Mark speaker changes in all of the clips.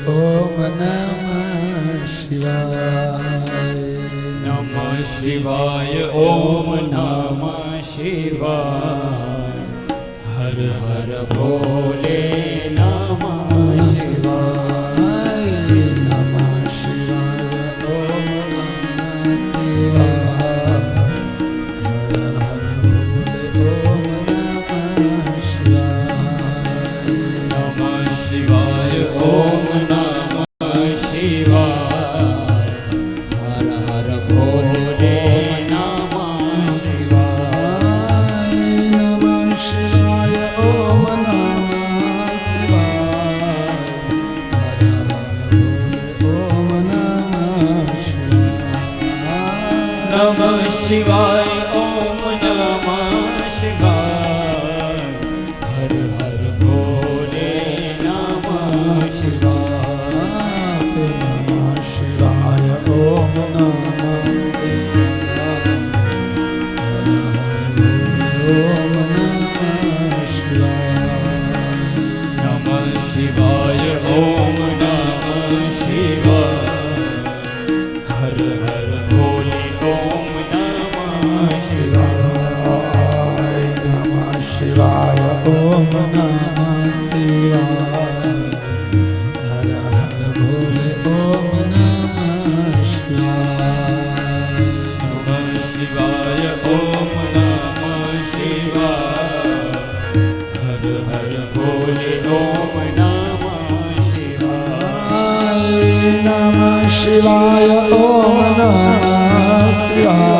Speaker 1: ઓમ નમઃ શિવાય.
Speaker 2: નમઃ શિવાય. ઓમ નમઃ શિવાય. હર હર ભોલે નમઃ શિવાય.
Speaker 1: નમઃ શિવાય. ઓમ નમઃ શિવાય. હર હર ભોલે. ઓમ નમઃ શિવાય.
Speaker 2: નમઃ શિવાય. ઓમ નમઃ શિવાય. હર હર ભોલે નમઃ શિવાય.
Speaker 1: નમઃ શિવાય. ઓમ નમઃ શિવાય. હર હર ભોલે. ઓમ નમઃ શિવાય.
Speaker 2: નમઃ શિવાય. ઓમ નમઃ શિવાય. ઓમ નમઃ શિવાય. હર હર ભોલે. ઓમ નમઃ શિવાય.
Speaker 1: નમઃ શિવાય. ઓમ નમઃ શિવાય. હર હર ભોલે. ઓમ નમઃ શિવાય.
Speaker 2: નમઃ શિવાય. ઓમ નમઃ શિવાય. હર હર ભોલે. ઓમ નમઃ શિવાય.
Speaker 1: નમઃ શિવાય. ઓમ નમઃ શિવાય.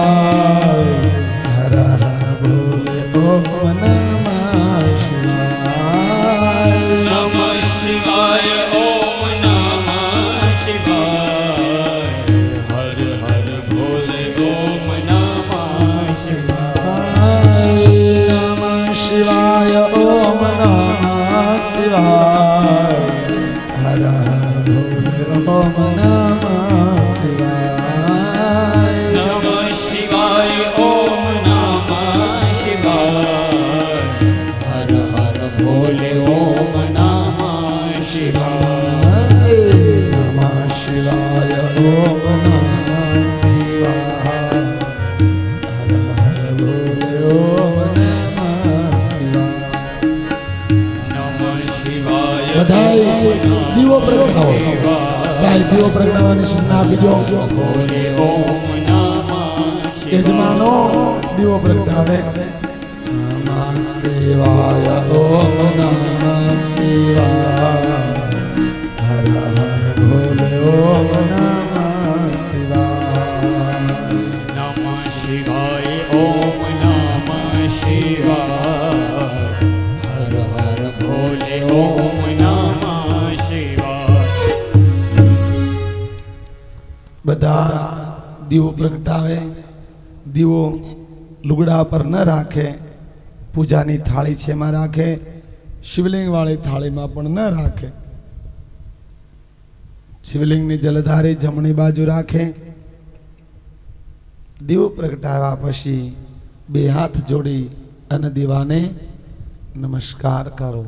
Speaker 1: હર હર ભોલે. ઓમ નમઃ શિવાય.
Speaker 2: નમઃ શિવાય. ઓમ નમઃ શિવાય. હર હર ભોલે. ઓમ નમઃ શિવાય.
Speaker 1: નમઃ શિવાય. ઓમ નમઃ શિવાય. હર હર ભોલે. ઓમ નમઃ શિવાય.
Speaker 2: નમઃ શિવાય. ઓમ નમઃ શિવાય. હર હર ભોલે. ઓમ નમઃ શિવાય.
Speaker 1: નમઃ શિવાય. ઓમ નમઃ શિવાય. હર હર ભોલે. ઓમ નમઃ શિવાય.
Speaker 2: નમઃ શિવાય.
Speaker 1: બધાય દીવો પ્રગટાવો. ભાઈ દીવો પ્રગટાવવાની સૂચના આપી દો.
Speaker 2: ભોલે. ઓમ નમઃ
Speaker 1: યજમાનો દીવો પ્રગટાવે. નમઃ શિવાય. ઓમ નમઃ શિવાય. હર હર ભોલે. ઓમ નમઃ શિવાય.
Speaker 2: નમઃ શિવાય. ઓમ નમઃ શિવાય. હર હર ભોલે. ઓમ નમઃ શિવાય.
Speaker 1: બધા દીવો પ્રગટાવે. દીવો લુગડા પર ન રાખે. પૂજાની થાળી છે એમાં રાખે. શિવલિંગ વાળી થાળીમાં પણ ન રાખે. શિવલિંગની જલધારી જમણી બાજુ રાખે. દીવો પ્રગટાવ્યા પછી બે હાથ જોડી અને દીવાને નમસ્કાર કરો.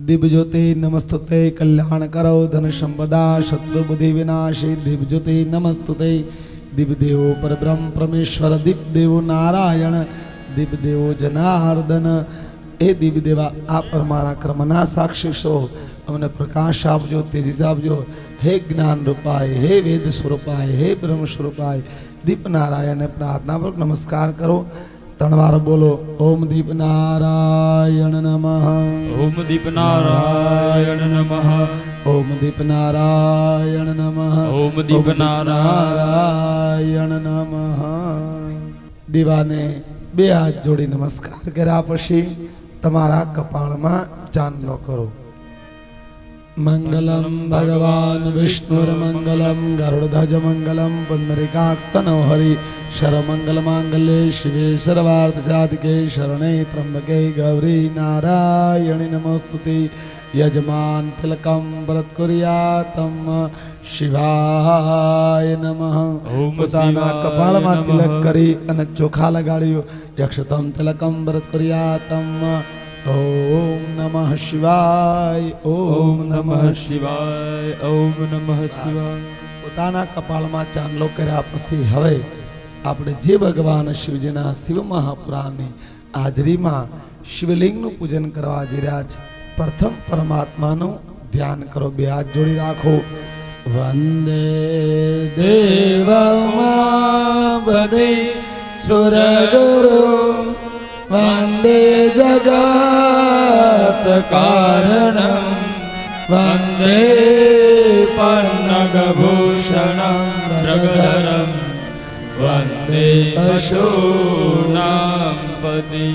Speaker 1: દિવ્યજ્યોતિ નમસ્તુતે કલ્યાણ કરો ધન સંપદા શત્રુ બુદ્ધિ વિનાશી. દિવ્યજ્યોતિ નમસ્તુતે દિવ્યદેવો પરબ્રહ્મ પરમેશ્વર દિવ્યદેવો નારાયણ દિવ્યદેવો જનાર્દન. એ દિવ્યદેવા આપ મારા કર્મના સાક્ષી છો. અમને પ્રકાશ આપજો, તેજસ આપજો. હે જ્ઞાન રૂપાય, હે વેદ સ્વરૂપાય, હે બ્રહ્મ સ્વરૂપાય દીપ નારાયણને પ્રાર્થના પૂર્વક નમસ્કાર કરો. ત્રણ વાર બોલો. ઓમ દીપ નારાયણ નમઃ.
Speaker 2: ઓમ દીપ નારાયણ નમઃ.
Speaker 1: ઓમ દીપ નારાયણ નમઃ.
Speaker 2: ઓમ દીપ
Speaker 1: નારાયણ નમઃ. દીવાને બે હાથ જોડી નમસ્કાર કર્યા પછી તમારા કપાળમાં ચાંદલો કરો. મંગલમ ભગવાન વિષ્ણુર્મંગલમ ગરુડધ્વજ મંગલમ પુંડરીકાક્ષ હરિ શરમંગલ માંગલ્યે શિવે સર્વાર્થ સાધિકે શરણે ત્રંબકે ગૌરી નારાયણી નમસ્તુતે. યજમાન તિલકમ વ્રત કુર્યાતમ શિવાય નમઃ. પોતાના કપાળમાં તિલક કરી અને ચોખા લગાડ્યું. યક્ષતમ તિલકમ વ્રત કુર્યાતમ ઓમ નમઃ શિવાય.
Speaker 2: ઓમ નમઃ શિવાય. ઓમ નમઃ શિવાય.
Speaker 1: પોતાના કપાળમાં ચાંદલો કર્યા પછી હવે આપણે જે ભગવાન શિવજીના શિવ મહાપુરાણની હાજરીમાં શિવલિંગનું પૂજન કરવા જઈ રહ્યા છે. પ્રથમ પરમાત્માનું ધ્યાન કરો. બે હાથ જોડી રાખો. વંદે દેવમાં બને સુરગુરુ વંદે જગત કારણમ વંદે
Speaker 2: પન્નગભૂષણમ મૃગધરમ વંદે પશૂનાં પતિ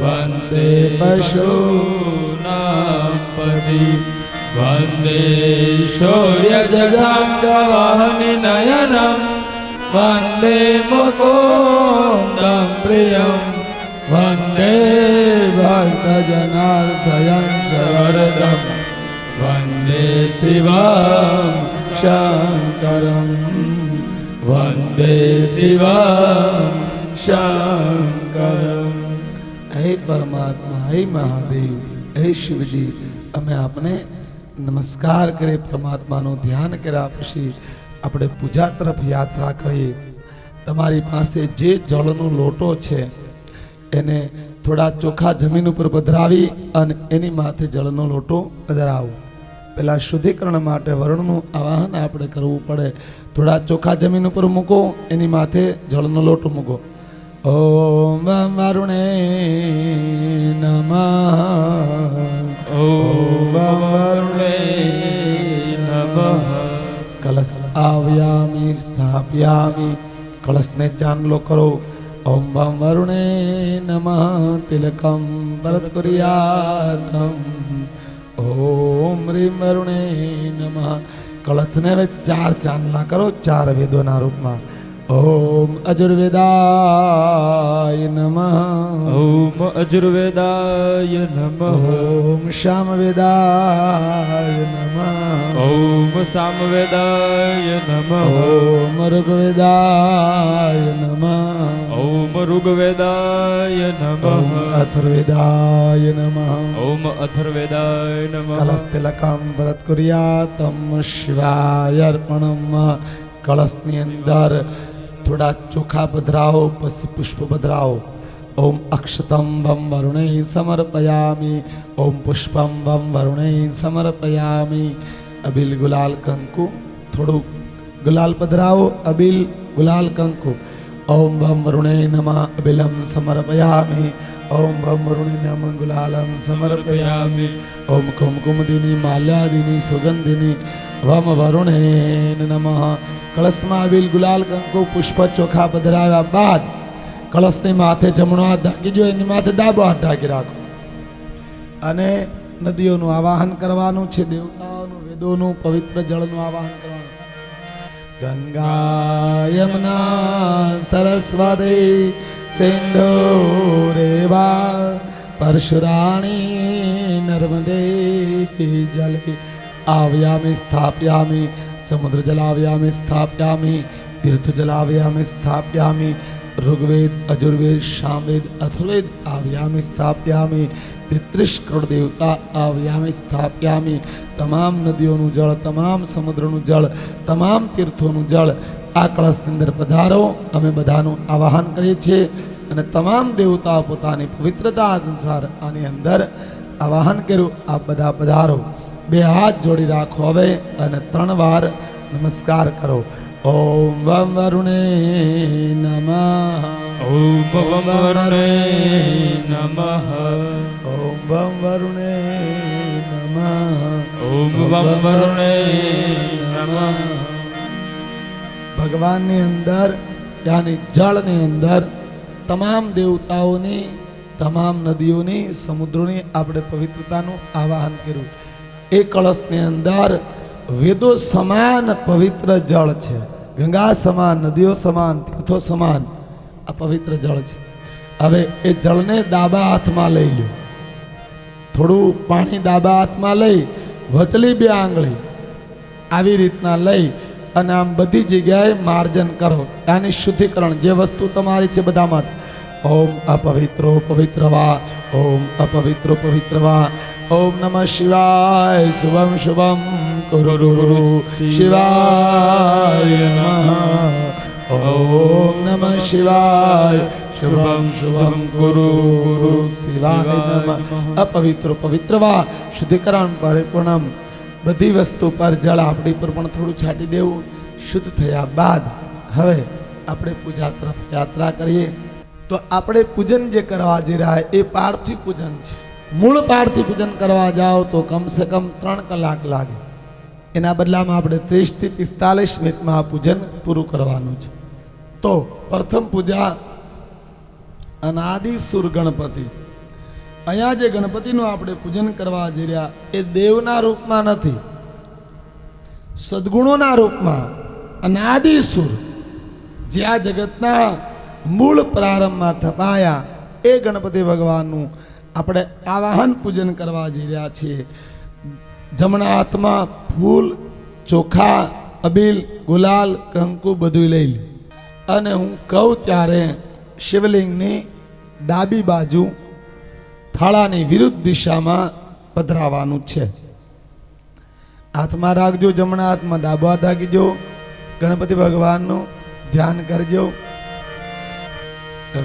Speaker 2: વંદે પશૂનાં પતિ વંદે શૌર્યજગાંગવાહનિ નયનમ વંદે મુકુંદં પ્રિયમ વંદે ભક્તજનાર્થયં શરદમ વંદે શિવં શંકરમ વંદે શિવં શંકરમ. હે પરમાત્મા, હે મહાદેવ, હે શિવજી, અમે આપને નમસ્કાર કરીએ. પરમાત્માનું ધ્યાન કર્યા પછી આપણે પૂજા તરફ યાત્રા કરીએ. તમારી પાસે જે જળનો લોટો છે એને થોડા ચોખા જમીન ઉપર પધરાવી અને એની માથે જળનો લોટો પધરાવો. પેલા શુદ્ધિકરણ માટે વરુણનું આવાહન આપણે કરવું પડે. થોડા ચોખા જમીન ઉપર મૂકો, એની માથે જળનો લોટો મૂકો. ઓમ વરુણે નમઃ. ઓમ વરુણે નમઃ.
Speaker 1: કલશ આવ્યામી સ્થાપ્યામી. કળશને ચાંદલો કરો. ઓમ વરુણે નમઃ. તિલકમ ભરત કુર્યાતમ. ઓમ રીમ વરુણે નમઃ. કળશને હવે 4 ચાંદલા કરો, 4 વેદોના રૂપમાં. ઓમ અજુર્વેદાય નમઃ.
Speaker 2: ઓમ અજુર્વેદાય નમઃ.
Speaker 1: ઓમ સામવેદાય નમઃ.
Speaker 2: ઓમ સામવેદાય નમઃ.
Speaker 1: ઓમ ઋગ્વેદાય નમઃ.
Speaker 2: ઓમ ઋગ્વેદાય નમઃ.
Speaker 1: ઓમ અથર્વેદાય નમઃ.
Speaker 2: ઓમ અથર્વેદાય નમઃ.
Speaker 1: કલશ તિલકમ ભરત કુર્યાતમ શિવાય અર્પણમ. કળશની અંદર થોડા ચોખા પધરાવો, પછી પુષ્પ પધરાવો. ઓમ અક્ષતમ વમ વરુણે સમર્પયામિ. ઓમ પુષ્પમ વમ વરુણે સમર્પયામિ. અબિલ ગુલાલ કંકુ, થોડું ગુલાલ પધરાવો. અબિલ ગુલાલ કંકુ. ઓમ વમ વરુણે નમઃ અબિલમ સમર્પયામિ. ઓમ વમ વરુણે નમઃ ગુલાલમ સમર્પયામિ. ઓમ કુમકુમદિની માલ્યાદિની સુગંધિની વમ વરુણે નમઃ. કળશમાં અબિલ ગુલાલ કંકુ પુષ્પ ચોખા પધરાવ્યા બાદ કળશની માથે જમણો હાથ ઢાંકી દો, એની માથે ડાબો હાથ ઢાંકી રાખો અને નદીઓનું આવાહન કરવાનું છે. દેવતાઓનું, વેદોનું, પવિત્ર જળનું આવાહન કરવાનું. ગંગા યમુના સરસ્વતી સિંધુ રેવા પરશુરાણી નર્મદે જલે. આવ્યામિ સ્થાપ્યામિ. સમુદ્ર જલાવ્યામિ સ્થાપ્યામિ. તીર્થ જલાવ્યામિ સ્થાપ્યામિ. ઋગ્વેદ, અજુર્વેદ, સામવેદ, અથર્વેદ આવ્યામિ સ્થાપ્યામિ. 33 કરોડ દેવતા આવ્યામિ સ્થાપ્યામિ. તમામ નદીઓનું જળ, તમામ સમુદ્રનું જળ, તમામ તીર્થોનું જળ આ કળશની અંદર પધારો. અમે બધાનું આવાહન કરીએ છીએ અને તમામ દેવતાઓ પોતાની પવિત્રતા અનુસાર આની અંદર આવાહન કર્યું. આપ બધા પધારો. 2 હાથ જોડી રાખો હવે અને 3 વાર નમસ્કાર કરો. ઓમ વમ વરુણે નમઃ.
Speaker 2: ઓમ વમ વરુણે નમઃ.
Speaker 1: ઓમ વમ વરુણે નમઃ.
Speaker 2: ઓમ વમ વરુણે નમઃ.
Speaker 1: ભગવાનની અંદર યાની જળની અંદર તમામ દેવતાઓની, તમામ નદીઓની, સમુદ્રોની આપણે પવિત્રતાનું આવાહન કર્યું. એ કળશની અંદર વેદો સમાન પવિત્ર જળ છે. ગંગા સમાન, નદીઓ સમાન, તીર્થો સમાન આ પવિત્ર જળ છે. હવે એ જળને ડાબા હાથમાં લઈ લો. થોડું પાણી ડાબા હાથમાં લઈ વચલી 2 આંગળી આવી રીતના લઈ અને આમ બધી જગ્યાએ માર્જન કરો. આની શુદ્ધિકરણ જે વસ્તુ તમારી છે બધામાં ઓમ અપવિત્રો પવિત્રવા, ઓમ અપવિત્રો પવિત્રવા. ઓમ નમઃ શિવાય. શુભમ શુભમ કુરુ શિવાય નમઃ. ઓમ નમઃ શિવાય. શુભમ શુભમ કુરુ શિવાય નમઃ. અપવિત્રો પવિત્રવા, શુદ્ધિકરણ પરિપૂર્ણમ. બધી વસ્તુ પર જળ આપણી પર પણ થોડું છાંટી દેવું. શુદ્ધ થયા બાદ હવે આપણે પૂજા તરફ યાત્રા કરીએ. તો આપણે પૂજન જે કરવા જઈ રહ્યા એ પાર્થિવ પૂજન છે. મૂળ પાર્થિવ પૂજન કરવા જાઓ તો કમસે કમ 3 કલાક લાગે. એના બદલામાં આપણે 30 થી 45 મિનિટમાં આ પૂજન પૂરું કરવાનું છે. તો પ્રથમ પૂજા અનાદિ સુર ગણપતિ. અહીંયા જે ગણપતિનું આપણે પૂજન કરવા જઈ રહ્યા એ દેવના રૂપમાં નથી, સદગુણોના રૂપમાં અનાદિ સુર, જે આ જગતના મૂળ પ્રારંભમાં થપાયા એ ગણપતિ ભગવાનનું આપણે આવાહન પૂજન કરવા જઈ રહ્યા છીએ. જમણા હાથમાં ફૂલ, ચોખા, અબીલ, ગુલાલ, કંકુ બધું લઈ લે અને હું કહું ત્યારે શિવલિંગની ડાબી બાજુ થાળાની વિરુદ્ધ દિશામાં પધરાવાનું છે. હાથમાં રાખજો, જમણા હાથમાં ડાબો હાથ રાખજો. ગણપતિ ભગવાનનું ધ્યાન કરજો.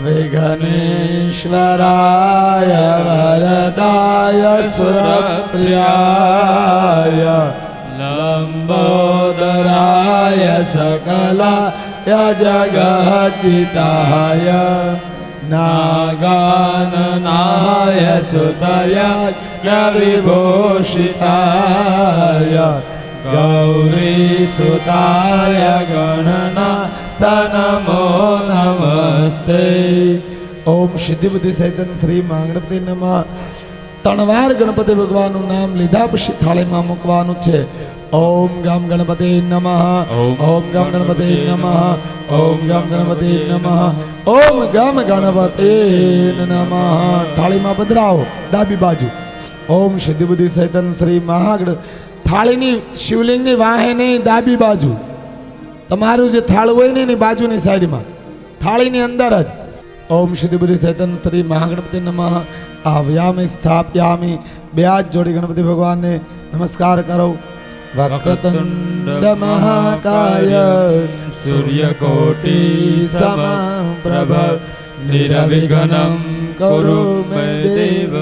Speaker 1: વિઘ્નેશ્વરાય વરદાય સુરપ્રિયાય લંબોદરાય સકલાય જગજિતાય નાગાનનાય સુતય વિભૂષિતાય ગૌરી સુતાય ગણનાથ નમો નમસ્તે. ઓમ સિદ્ધિ બુદ્ધિ સહિતન શ્રી ગણપતિ નમઃ. 3 વાર ગણપતિ ભગવાનનું નામ લીધા પછી થાળીમાં મૂકવાનું છે. ઓમ ગમ ગણપતિ નમઃ. ઓમ ગમ ગણપતિ નમઃ. ઓમ ગમ ગણપતિ નમઃ. ઓમ ગમ ગણપતિ નમઃ. થાળીમાં પધરાવો ડાબી બાજુ. ઓમ સિદ્ધિ બુદ્ધિ સહિતન શ્રી મહાગણ. થાળીની શિવલિંગની વાહે નહીં, ડાબી બાજુ. તમારું જે થાળ હોય ને એની બાજુની સાઈડમાં, થાળીની અંદર જ. ઓમ સિદ્ધિ બુદ્ધિ સહિતન શ્રી મહાગણપતિ નમઃ. આવ્યામિ સ્થાપ્યામિ. 2 હાથ જોડી ગણપતિ ભગવાનને નમસ્કાર કરો. વક્રતુંડ મહાકાય સૂર્યકોટિ સમપ્રભ નિરવિઘ્નં કુરુ મે દેવ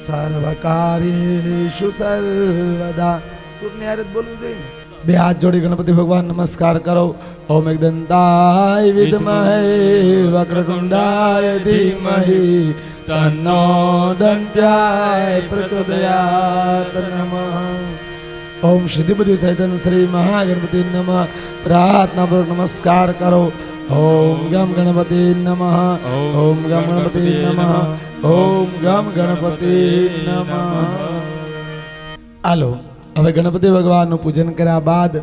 Speaker 1: સર્વકાર્યેષુ સર્વદા. સુરની હારે બોલવું જોઈએ ને. 2 હાથ જોડી ગણપતિ ભગવાન નમસ્કાર કરો. ઓમ એકદંતાય વિદ્મહે વક્રતુંડાય ધીમહિ તન્નો દંત્યાય પ્રચોદયાત નમઃ. ઓમ સિદ્ધિ બુદ્ધિ સહિતન શ્રી મહાગણપતિ નમઃ. પ્રાર્થના પૂર્વક નમસ્કાર કરો. ઓમ ગમ ગણપતિ નમઃ. ઓમ ગમ ગણપતિ નમઃ. ઓમ ગમ ગણપતિ નમઃ. આલો હવે ગણપતિ ભગવાનનું પૂજન કર્યા બાદ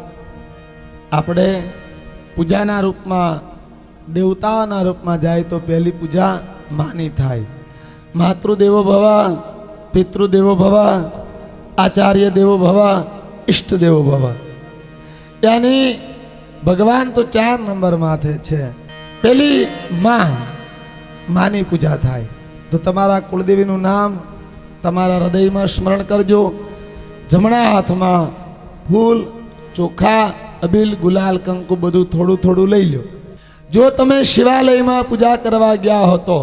Speaker 1: આપણે પૂજાના રૂપમાં, દેવતાઓના રૂપમાં જાય તો પહેલી પૂજા માની થાય. માતૃદેવો ભવ, પિતૃદેવો ભવ, આચાર્ય દેવો ભવ, ઈષ્ટ દેવો ભવ. યાની ભગવાન તો 4 નંબર માથે છે. પેલી માની પૂજા થાય તો તમારા કુળદેવીનું નામ તમારા હૃદયમાં સ્મરણ કરજો. જમણા હાથમાં ફૂલ, ચોખા, અબીલ, ગુલાલ, કંકુ બધું થોડું થોડું લઈ લો. જો તમે શિવાલયમાં પૂજા કરવા ગયા હો તો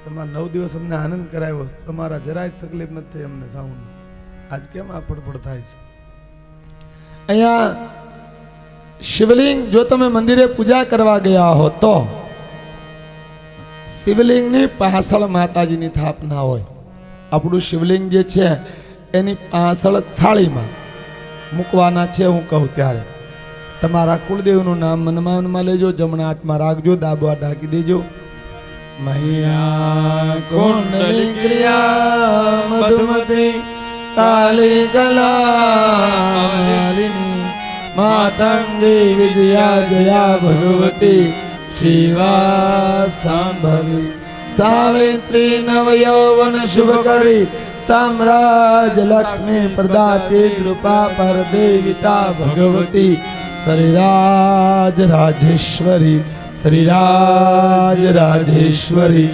Speaker 1: તમારા 9 દિવસ અમને આનંદ કરાવ્યો, તમારા જરાય તકલીફ નથી થઈ અમને સાઉન્ડ. આજ કેમ આ પડપડ થાય છે? અહીંયા શિવલિંગ જો તમે મંદિરે પૂજા કરવા ગયા હો તો શિવલિંગની પાછળ માતાજીની સ્થાપના હોય. આપણું શિવલિંગ જે છે એની પાછળ થાળીમાં મૂકવાના છે. હું કહું ત્યારે તમારા કુળદેવનું નામ મનમાં લેજો. જમણા હાથમાં રાખજો, ડાબો હાથ ઢાંકી દેજો. મૈયા કુંડલી ક્રિયા મધુમતી કાલી કલાલિની માતંગી વિજયા જયા ભગવતી શિવા સાંભવી સાવિત્રી નવયૌવન શુભકરી સામ્રાજ લક્ષ્મી પ્રદાચી દ્રુપા પર દેવિતા ભગવતી શરીરાજ રાજેશ્વરી શ્રી રાજ રાજેશ્વરી.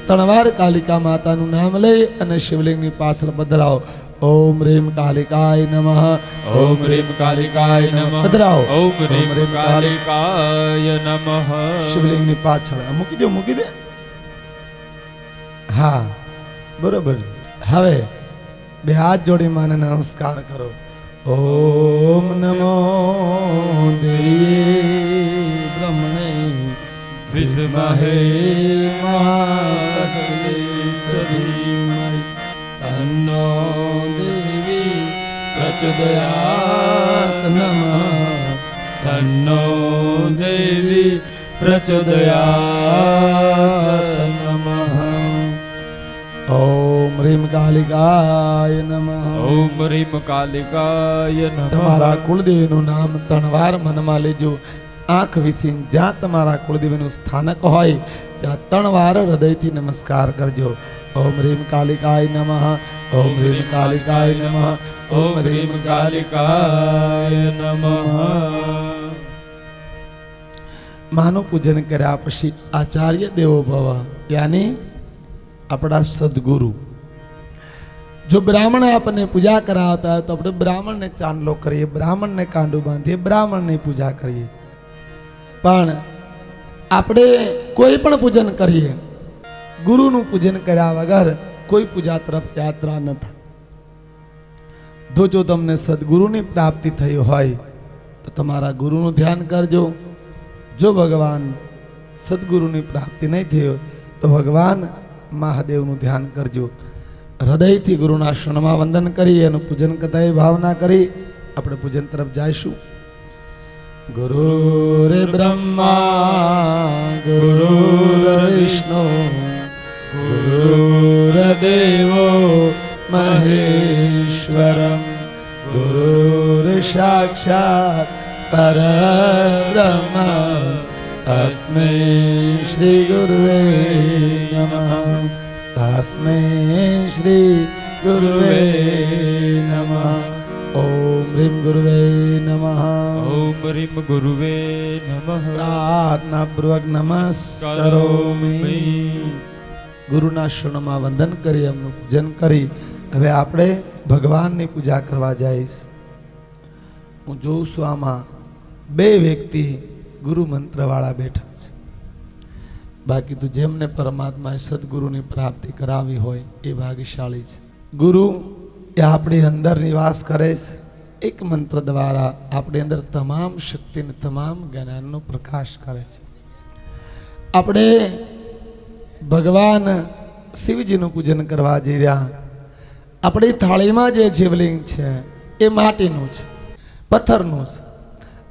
Speaker 1: ત્રણ વાર કાલિકા માતાનું નામ લઈ અને શિવલિંગની પાછળ પધરાવો. ઓમ રીમ કાલિકાય નમઃ.
Speaker 3: ઓમ રીમ કાલિકાય નમઃ.
Speaker 1: પધરાવો.
Speaker 3: ઓમ રીમ કાલિકાય નમઃ.
Speaker 1: શિવલિંગની પાછળ મૂકી દો, મૂકી દે. હા બરોબર. હવે બે હાથ જોડી માને નમસ્કાર કરો. ઓમ નમો દેવી બ્રહ્મણે
Speaker 3: વિદ્મહે
Speaker 1: મહાસતીમહી તન્નો દેવી પ્રચોદયાત નમઃ.
Speaker 3: તન્નો દેવી પ્રચોદયાત નમઃ.
Speaker 1: ઓમ રીમ કાલિકાય નમઃ.
Speaker 3: ઓમ રીમ કાલિકાય નમઃ.
Speaker 1: તમારા કુળદેવીનું નામ ત્રણ વાર મનમાં લેજો. આંખ વિસીન જ્યાં તમારા કુળદેવીનું સ્થાનક હોય ત્યાં ત્રણ વાર હૃદયથી નમસ્કાર કરજો. ઓમ રીમ કાલિકાય નમઃ. ઓમ રીમ કાલિકાય નમઃ.
Speaker 3: ઓમ રીમ કાલિકાય નમઃ.
Speaker 1: માનું પૂજન કર્યા પછી આચાર્ય દેવો ભવ યાની આપણા સદગુરુ. જો બ્રાહ્મણ આપણને પૂજા કરાવતા હોય તો આપણે બ્રાહ્મણને ચાંદલો કરીએ, બ્રાહ્મણને કાંડું બાંધીએ, બ્રાહ્મણની પૂજા કરીએ. પણ આપણે કોઈ પણ પૂજન કરીએ, ગુરુનું પૂજન કર્યા વગર કોઈ પૂજા તરફ યાત્રા ન થાય. જો તમને સદગુરુની પ્રાપ્તિ થઈ હોય તો તમારા ગુરુનું ધ્યાન કરજો. જો ભગવાન સદગુરુની પ્રાપ્તિ નહીં થઈ હોય તો ભગવાન મહાદેવનું ધ્યાન કરજો. હૃદયથી ગુરુના શરણમાં વંદન કરી એનું પૂજન કરતા ભાવના કરી આપણે પૂજન તરફ જઈશું. ગુરુરે બ્રહ્મા ગુરુર્વિષ્ણુ ગુરુર્દેવો મહેશ્વરમ ગુરુર સાક્ષાત પરબ્રહ્મ તસ્મૈ શ્રી ગુરુવે નમઃ. તસ્મૈ શ્રી ગુરુવે નમઃ. ઓમ રીમ ગુરુવે નમઃ.
Speaker 3: ઓમ રીમ ગુરુવે નમઃ.
Speaker 1: પ્રાર્થનાપૂર્વક નમસ્કારોમિ. ગુરુના શરણમાં વંદન કરી એમનું પૂજન કરી હવે આપણે ભગવાનની પૂજા કરવા જઈશ. હું જોઉં છું આમાં બે વ્યક્તિ ગુરુ મંત્રવાળા બેઠા છે. બાકી તો જેમને પરમાત્માએ સદગુરુની પ્રાપ્તિ કરાવી હોય એ ભાગ્યશાળી છે. ગુરુ એ આપણી અંદર નિવાસ કરે છે. એક મંત્ર દ્વારા આપણી અંદર તમામ શક્તિ અને તમામ જ્ઞાનનો પ્રકાશ કરે છે. આપણે ભગવાન શિવજીનું પૂજન કરવા જઈ રહ્યા. આપણી થાળીમાં જે શિવલિંગ છે એ માટીનું છે, પથ્થરનું છે.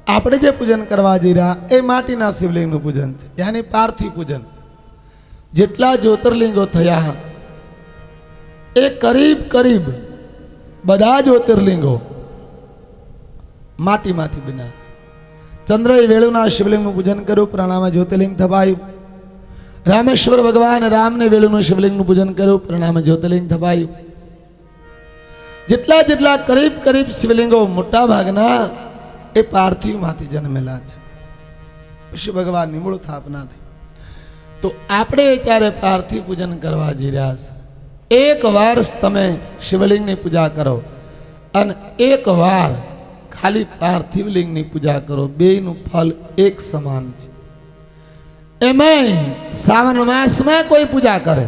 Speaker 1: આપણે જે પૂજન કરવા જઈ રહ્યા એ માટીના શિવલિંગનું પૂજન છે, યાની પાર્થિવ પૂજન. જેટલા જ્યોતિર્લિંગો થયા એ કરીબ બધા જ્યોતિર્લિંગો માટીમાંથી બન્યા. ચંદ્રએ વેળુના શિવલિંગનું પૂજન કર્યું, પ્રણામે જ્યોતિર્લિંગ થવાયું. રામેશ્વર ભગવાન રામને વેળુનું શિવલિંગનું પૂજન કર્યું, પ્રણામે જ્યોતિર્લિંગ થવાયું. જેટલા કરીબ શિવલિંગો મોટા ભાગના એ પાર્થિવમાંથી જન્મેલા છે. પછી ભગવાનની મૂળ સ્થાપના થઈ. તો આપણે જ્યારે પાર્થિવ પૂજન કરવા જઈ રહ્યા છે, એક વાર તમે શિવલિંગની પૂજા કરો અને એક વાર ખાલી પાર્થિવલિંગની પૂજા કરો. બેયનું ફળ એક સમાન છે. એમાંય શ્રાવણ માસમાં કોઈ પૂજા કરે,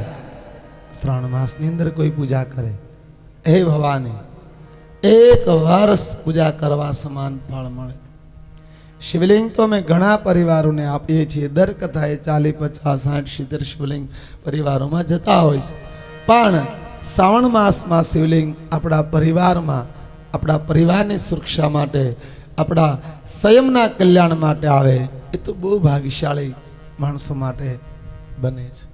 Speaker 1: શ્રાવણ માસની અંદર કોઈ પૂજા કરે, હે ભવાની એક વર્ષ પૂજા કરવા સમાન ફળ મળે. શિવલિંગ તો અમે ઘણા પરિવારોને આપીએ છીએ. દર કથાએ 40, 50, 60, 70 શિવલિંગ પરિવારોમાં જતા હોય છે. પણ શ્રાવણ માસમાં શિવલિંગ આપણા પરિવારમાં, આપણા પરિવારની સુરક્ષા માટે, આપણા સંયમના કલ્યાણ માટે આવે એ તો બહુ ભાગ્યશાળી માણસો માટે બને છે.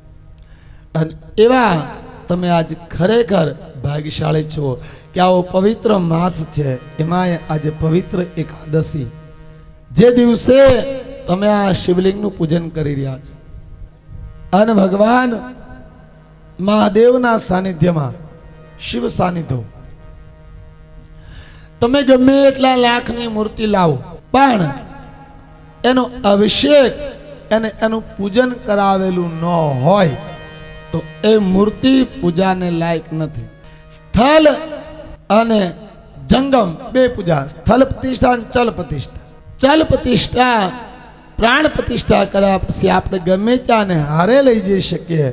Speaker 1: અને એવા તમે આજ ખરેખર ભાગ્યશાળી છો કે આવો પવિત્ર માસ છે. એમાં આજે પવિત્ર એકાદશી, જે દિવસે તમે આ શિવલિંગનું પૂજન કરી રહ્યા છો અને ભગવાન મહાદેવના સાનિધ્યમાં, શિવ સાનિધ્ય, તમે ગમે એટલા લાખની મૂર્તિ લાવો પણ એનો અભિષેક એને એનું પૂજન કરાવેલું ન હોય તો એ મૂર્તિ પૂજાને લાયક નથી. સ્થળ અને જંગમ બે પૂજા, સ્થળ પ્રતિષ્ઠા અને ચલ પ્રતિષ્ઠા. ચલ પ્રતિષ્ઠા પ્રાણ પ્રતિષ્ઠા કર્યા પછી આપણે ગમે ત્યાંને હારે લઈ જઈ શકીએ,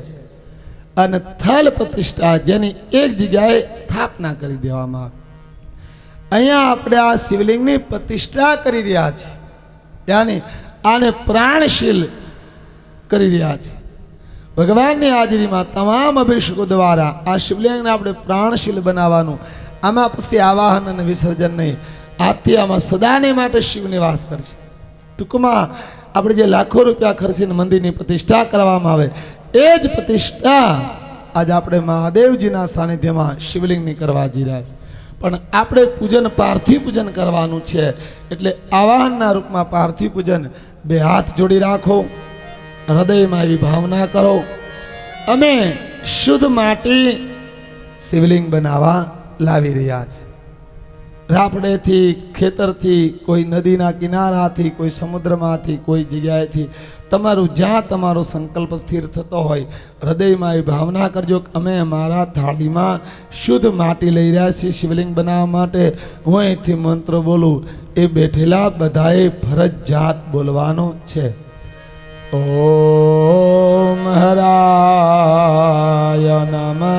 Speaker 1: અને થલ પ્રતિષ્ઠા જેની એક જગ્યાએ સ્થાપના કરી દેવામાં આવે. અહીંયા આપણે આ શિવલિંગની પ્રતિષ્ઠા કરી રહ્યા છીએ, યાની આને પ્રાણશીલ કરી રહ્યા છીએ. ભગવાનની હાજરીમાં તમામ અભિષેકો દ્વારા આ શિવલિંગને આપણે પ્રાણશીલ બનાવવાનું. આમાં પછી આવાહન અને વિસર્જન નહીં. આથી આમાં સદાને માટે શિવ નિવાસ કરશે. ટૂંકમાં આપણે જે લાખો રૂપિયા ખર્ચીને મંદિરની પ્રતિષ્ઠા કરવામાં આવે એ જ પ્રતિષ્ઠા આજે આપણે મહાદેવજીના સાનિધ્યમાં શિવલિંગની કરવા જઈ રહ્યા છે. પણ આપણે પૂજન પાર્થિવ પૂજન કરવાનું છે, એટલે આવાહનના રૂપમાં પાર્થિવ પૂજન. બે હાથ જોડી રાખો, હૃદયમાં એવી ભાવના કરો, અમે શુદ્ધ માટી શિવલિંગ બનાવવા લાવી રહ્યા છે. રાપડેથી, ખેતરથી, કોઈ નદીના કિનારાથી, કોઈ સમુદ્રમાંથી, કોઈ જગ્યાએથી, તમારું જ્યાં તમારો સંકલ્પ સ્થિર થતો હોય હૃદયમાં એ ભાવના કરજો કે અમે મારા થાળીમાં શુદ્ધ માટી લઈ રહ્યા છીએ શિવલિંગ બનાવવા માટે. હું અહીંથી મંત્ર બોલું, એ બેઠેલા બધાએ ફરજિયાત બોલવાનો છે. ઓમ હરાય નમઃ